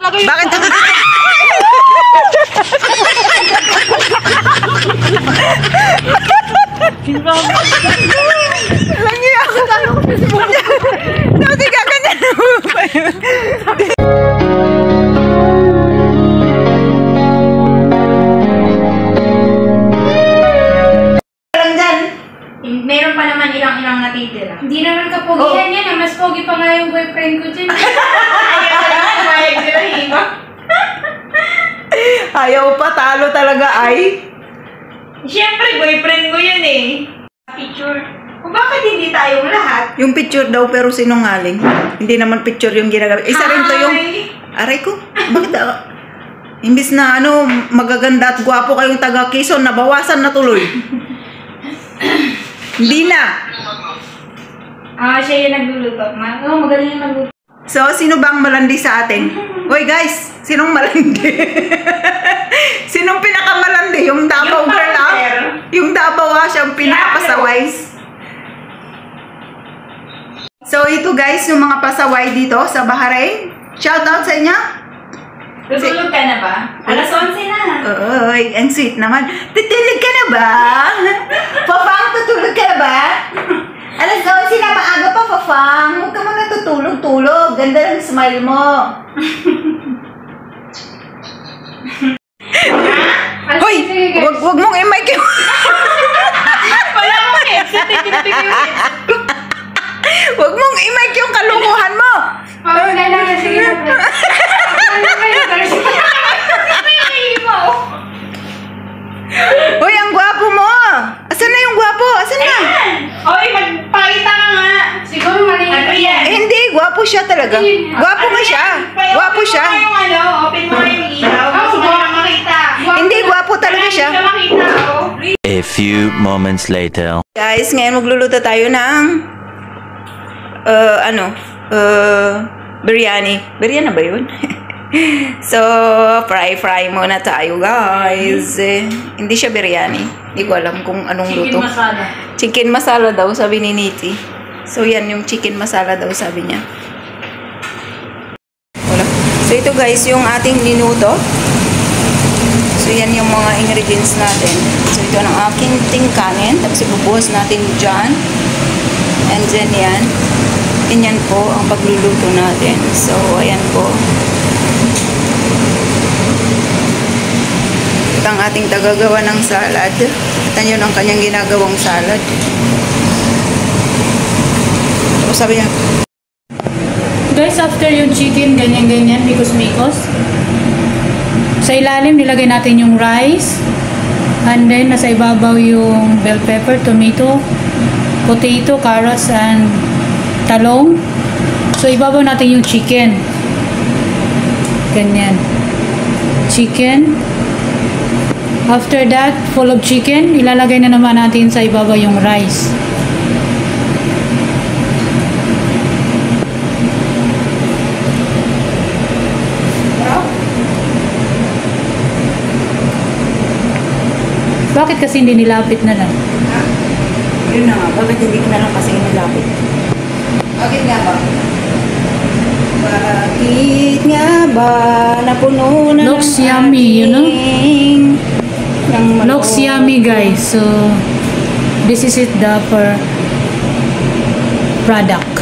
Bakit? Langi ako. Dapat ikaganyan mo pa yun. Meron pa naman ilang natitira. Hindi naman kapogihan yan. Mas pogi pa nga yung boyfriend ko dyan. Ayaw pa, talo talaga ay. Siyempre, boyfriend ko yun eh. Picture. Kung bakit hindi tayong lahat? Yung picture daw pero sinungaling. Hindi naman picture yung ginagamit. Isa rin to yung... Aray ko, bakit imbis na magaganda at gwapo kayong taga Quezon, nabawasan na tuloy. Hindi na. Siya yung nagluluto. Magaling yung magluto. So, sino bang malandi sa atin? Hoy guys, sinong malandi? Sinong pinakamalandi? Yung Davao girl Yung Davao siyang pinakapasaway. So, ito guys, yung mga pasaway dito sa Bahrain. Shout out sa inyo. Tutulog ka na ba? Alas 11 na. Oy, ang sweet naman. Tutulog ka na ba? Papang, tutulog ka na ba? Alas 11 na, maaga pa, Papang. Huwag ka muna tutulog-tulog. Ganda lang smile mo. Hoy, wag mong i-mic yung... Wala akong headset. Wag mong i-mic yung kalukuhan mo. Kailangan sige na. Hoy, ang gwapo mo! Asan na yung gwapo? Asan na? Hoy, magpakita ka nga! Siguro mali. Hindi, gwapo siya talaga. Gwapo nga siya. Gwapo siya. Open mo yung ilaw. Gusto mo na makita. Hindi, gwapo talaga siya. A few moments later. Guys, ngayon magluluto tayo ng biryani. Biryani ba yun? So, fry muna tayo, guys. Hindi siya biryani. Hindi ko alam kung anong luto. Chicken masala. Chicken masala daw, sabi ni Niti. So, yan yung chicken masala daw, sabi niya. Wala. So, ito guys, yung ating ninuto. So, yan yung mga ingredients natin. So, ito ang aking tingkanin. Tapos, ibubuhos natin dyan. And then, yan. Ganyan po ang pagluluto natin. So, ayan po. Ito ang ating tagagawa ng salad. Ito yun ang kanyang ginagawang salad. So, sabi niya. Guys, after yung chicken, ganyan-ganyan, mikos-mikos. Sa ilalim, nilagay natin yung rice. And then, nasa ibabaw yung bell pepper, tomato, potato, carrots, and talong. So, ibabaw natin yung chicken. Ganyan. Chicken. After that, full of chicken, ilalagay na naman natin sa ibabaw yung rice. Bakit kasi hindi nilapit na lang? Yun na nga, bakit hindi ko na lang kasi nilapit? Bakit nga ba? Bakit nga ba napuno na Looks yummy, you know? Looks yummy, guys. So, this is it, the product.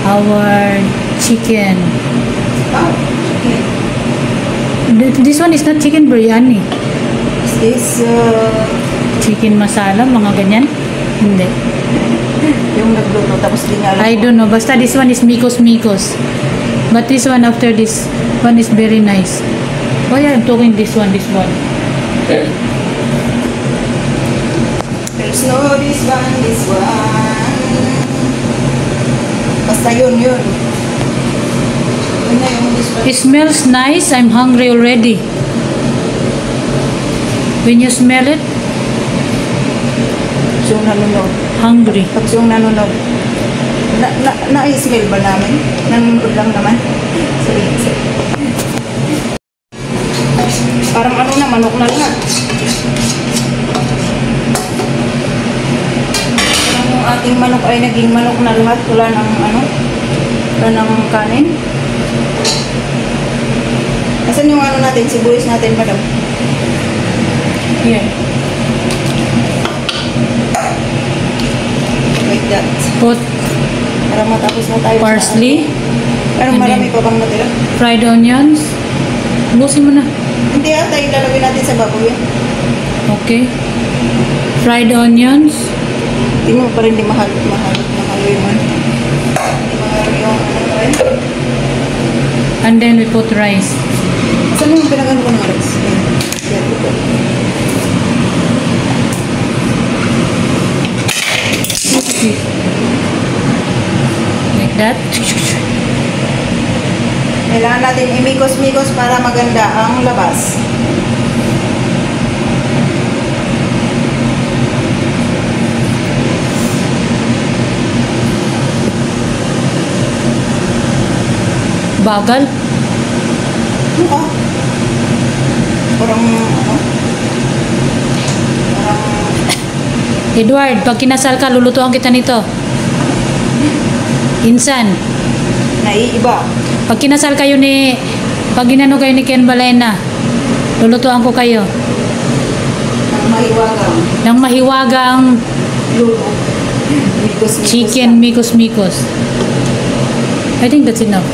Our chicken. Oh, chicken. This one is not chicken biryani. Is this Chicken masala, mga ganyan? Hindi. yung nagluto tapos di nga alam I don't know. Basta this one is mikos-mikos. But this one, after this one is very nice. Oh yeah, I'm talking this one. There's no this one. Basta yun. Yun na yung this one. It smells nice. I'm hungry already. When you smell it, So, nanonood. hungry. Pag yung nanonood, na-smell ba namin? Nanonood lang naman. Sorry. Parang manok na lahat. Parang yung ating manok ay naging manok na lahat. Wala ng kanin. Asan yung ano natin, sibuyas natin, madam? Here. Like that. Put Para matapos na tayo. parsley. Pero And marami then- pa bang natira? Fried onions. Ubusin mo na. Hindi ata, ilalagay natin sa baboy yan. Okay. Fried onions. Tingnan mo pa rin, di mahal yun man. Di mahal yung ano rin. And then we put rice. Saan yung pinagano ko ng rice? Yan, ito. Okay. Like that. Kailangan natin imikos-mikos para maganda ang labas. Bagal. Ano ka? Parang ano? Parang Edward, pag kinasal ka, lulutuan kita nito. Insan. naiiba. Pag kinasal kayo ni, pag ginano kayo ni Ken Balena, lulutuan ko kayo Ang maiwagang ng mahiwagang luto. Mikos-mikos chicken lang. mikos-mikos. I think that's enough.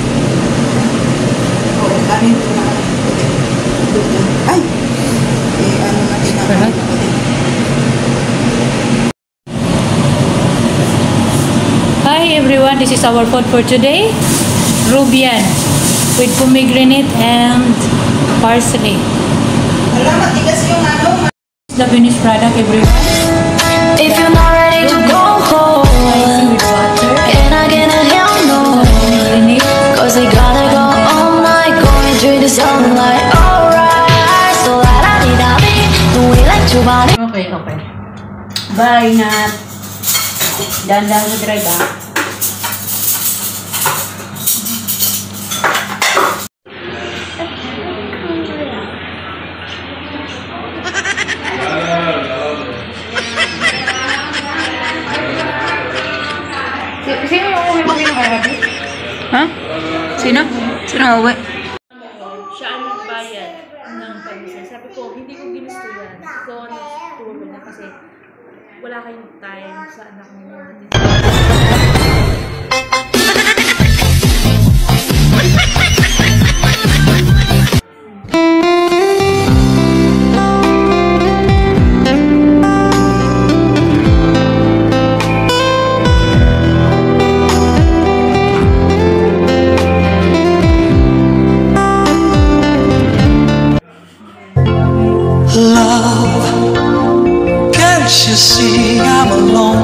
Oo, kanin ko na. Ay! Ano natin na. Perhaps. Hi everyone, this is our food for today. Rubian with pomegranate and parsley. Alam, matigas yung ano. The finished product, everyone. If you're not ready to go home, With water, can I get a hell no? pomegranate. Cause we gotta go all night, going through the sunlight. Alright, so la-da-di-da-di, do we like to body? Okay, okay. Bye, Nat. Dahan-dahan mo drive, ah. Sino yung uwi mo pinakarabi? Ha? Sino? Sino uwi? Siya ang nagbayad ng pamisa. Sabi ko, hindi ko ginusto yan. Ikaw ang nagturo na kasi wala kayong time sa anak mo. Love, can't you see I'm alone?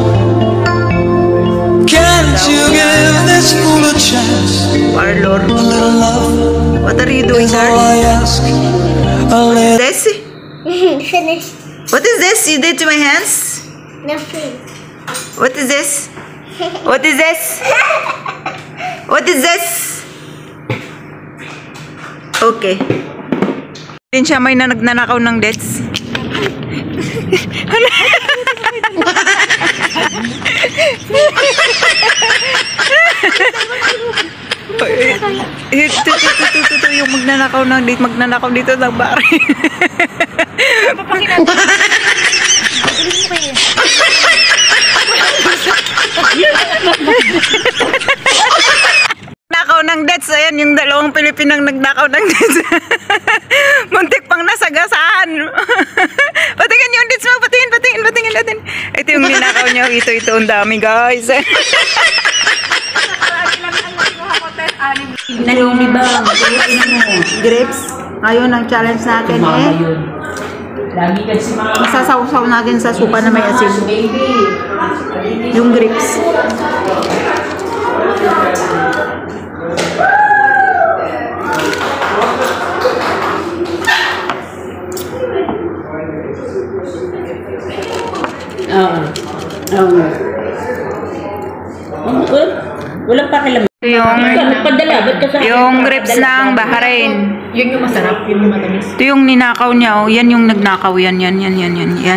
Can't you give this fool a chance? Parlor. A little love What are you doing, is all girl? I ask. A little This? Finish. What is this you did to my hands? Nothing. What is this? What is this? What is this? Okay. Din siya may nagnanakaw ng dates. Ito yung magnanakaw ng date, magnanakaw dito ng bar. Nakaw ng dates, ayan yung dalawang Pilipinang nagnakaw ng dates. Muntik pang nasagasaan. Patingin yung dates mo, patingin natin. Ito yung ninakaw niya, ito, ang dami guys. Yung grapes, ngayon ang challenge natin masasawsaw natin sa supa na may asin. Yung grapes. Walang pakialam. Yung grapes ng Bahrain. Yun yung masarap, yun yung matamis. Ito yung ninakaw niya, oh. Yan yung nagnakaw yan. Yan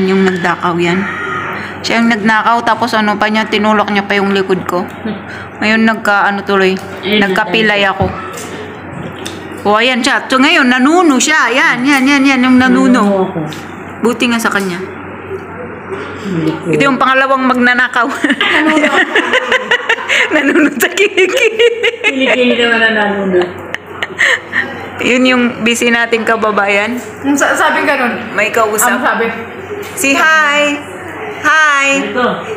yung nagdakaw yan. Siya yung nagnakaw, tapos ano pa niya, tinulok niya pa yung likod ko. Ngayon nagka, ano tuloy, nagkapilay ako. O, ayan siya. So, ngayon, nanuno siya. Yan, yung nanuno. Buti nga sa kanya. Ito yung pangalawang magnanakaw. Nanunod sa Kilikili naman na nanunod. Yun yung busy nating kababayan. Sabi ganun. May kausap. Sabi. Si hi. Hi.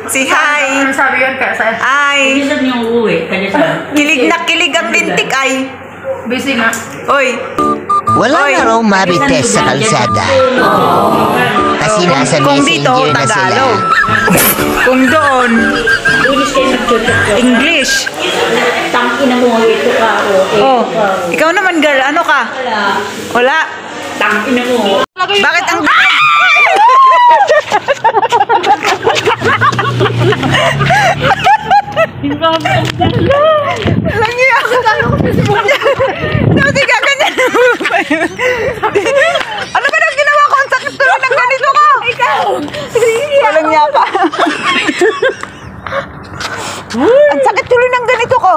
Si hi. Ano sabi yun ka? Hi. Kalisan niyo uuwi. Kalisan. Kilig na kilig ang lintik ay. Busy nga. Oy. Wala Oy. na raw marites sa kalsada. Kasi nasa Kung dito, messenger na sila. Tagalog. Kung doon, English. Tangina mo ito ka. Oh, ikaw naman girl, ano ka? Wala. Tangina mo. Bakit ang... Walang iya. Dapat ikaganyan. Ano ba nang ginawa ko? Ang sakit tuloy ng ganito ka. Ikaw. Walang iya ka. Ang sakit tuloy ng ganito ko.